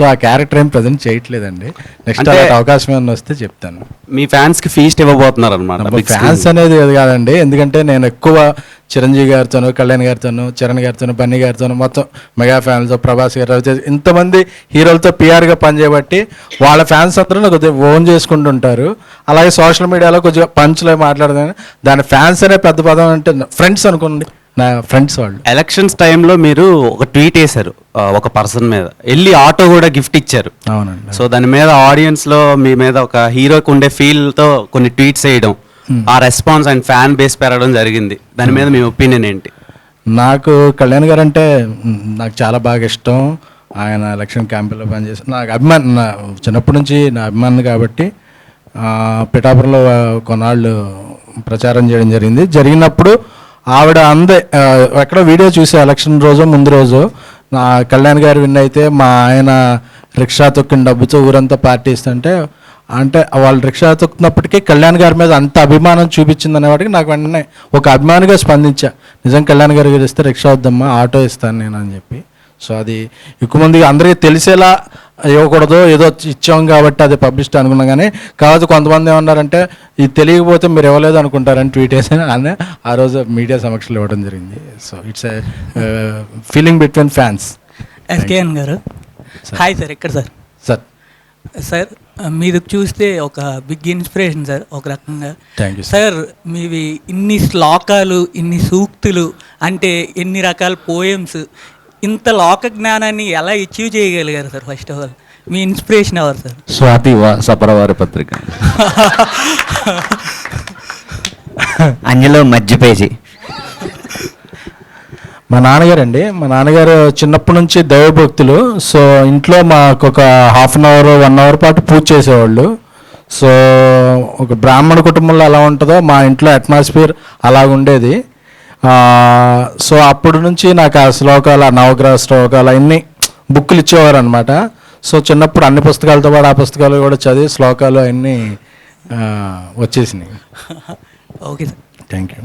So ఆ character ఏం present చేయట్లేదండి. నెక్స్ట్ అలాంటి అవకాశం ఏమైనా వస్తే చెప్తాను. మీ ఫ్యాన్స్కి ఫీస్ట్ ఇవ్వబోతున్నారు అనమాట. ఫ్యాన్స్ అనేది అది కాదండి, ఎందుకంటే నేను ఎక్కువ చిరంజీవి గారితోనూ, కళ్యాణ్ గారితోనూ, చరణ్ గారితోనూ, బన్నీ గారితోనూ, మొత్తం మెగా ఫ్యాన్స్తో, ప్రభాస్ గారు, రవితేజ, ఇంతమంది హీరోలతో పిఆర్గా పనిచేయబట్టి వాళ్ళ ఫ్యాన్స్ అందరూ కొద్దిగా ఓన్ చేసుకుంటుంటారు. అలాగే సోషల్ మీడియాలో కొద్దిగా పంచులో మాట్లాడదాం, దాని ఫ్యాన్స్ అనే పెద్ద పదం అంటే ఫ్రెండ్స్ అనుకోండి, నా ఫ్రెండ్స్ వాళ్ళు. ఎలక్షన్స్ టైంలో మీరు ఒక ట్వీట్ వేశారు ఒక పర్సన్ మీద, వెళ్ళి ఆటో కూడా గిఫ్ట్ ఇచ్చారు. అవునండి. సో దాని మీద ఆడియన్స్లో మీ మీద ఒక హీరోకి ఉండే ఫీల్తో కొన్ని ట్వీట్స్ వేయడం, ఆ రెస్పాన్స్ అండ్ ఫ్యాన్ బేస్ పెరగడం జరిగింది. దాని మీద మీ ఒపీనియన్ ఏంటి? నాకు కళ్యాణ్ గారు అంటే నాకు చాలా బాగా ఇష్టం. ఆయన ఎలక్షన్ క్యాంపెయిన్లో పనిచేసి నాకు అభిమాని, నా చిన్నప్పటి నుంచి నా అభిమాని కాబట్టి పిఠాపురంలో కొన్నాళ్ళు ప్రచారం చేయడం జరిగినప్పుడు ఆవిడ ఎక్కడో వీడియో చూసే ఎలక్షన్ రోజు ముందు రోజు నా కళ్యాణ్ గారు విన్ అయితే మా ఆయన రిక్షా తొక్కిన డబ్బుతో ఊరంతా పార్టీ ఇస్తుంటే, అంటే వాళ్ళు రిక్షా తొక్కున్నప్పటికీ కళ్యాణ్ గారి మీద అంత అభిమానం చూపించింది అనేవాడికి నాకు వెంటనే ఒక అభిమానిగా స్పందించా. నిజం కళ్యాణ్ గారు ఇస్తే రిక్షా వద్దమ్మా, ఆటో ఇస్తాను నేను అని చెప్పి. సో అది ఎక్కువ మంది అందరికీ తెలిసేలా ఇవ్వకూడదు, ఏదో ఇచ్చాం కాబట్టి అది పబ్లిసిటీ అనుకున్నాం. కానీ కాదు కొంతమంది ఏమన్నారంటే ఇది తెలియకపోతే మీరు ఇవ్వలేదు అనుకుంటారని ట్వీట్ వేసాను అని ఆ రోజు మీడియా సమక్షంలో ఇవ్వడం జరిగింది. So it's a feeling between fans. SKN గారు హాయ్ సార్. ఎక్కడ సార్? సార్ సార్ మీరు చూస్తే ఒక బిగ్ ఇన్స్పిరేషన్ సార్ ఒక రకంగా. Thank you sir. మీవి ఇన్ని శ్లోకాలు, ఇన్ని సూక్తులు, అంటే ఎన్ని రకాల పోయమ్స్, ఇంత లోక జ్ఞానాన్ని ఎలా అచీవ్ చేయగలిగారు sir? First of all me inspiration ఎవరు సార్? స్వాతి సపరవారి పత్రిక అందులో మధ్య పేజీ. మా నాన్నగారు చిన్నప్పటి నుంచి దైవభక్తులు. సో ఇంట్లో మాకు ఒక హాఫ్ అన్ అవర్ 1 అవర్ పాటు పూజ చేసేవాళ్ళు. సో ఒక బ్రాహ్మణ కుటుంబంలో ఎలా ఉంటుందో మా ఇంట్లో అట్మాస్ఫియర్ అలా ఉండేది. సో అప్పటి నుంచి నాకు ఆ శ్లోకాలు, ఆ నవగ్రహ శ్లోకాలు అన్నీ బుక్కులు ఇచ్చేవారు అనమాట. సో చిన్నప్పుడు అన్ని పుస్తకాలతో పాటు ఆ పుస్తకాలు కూడా చదివి శ్లోకాలు అన్నీ వచ్చేసినాయి. Okay sir. Thank you.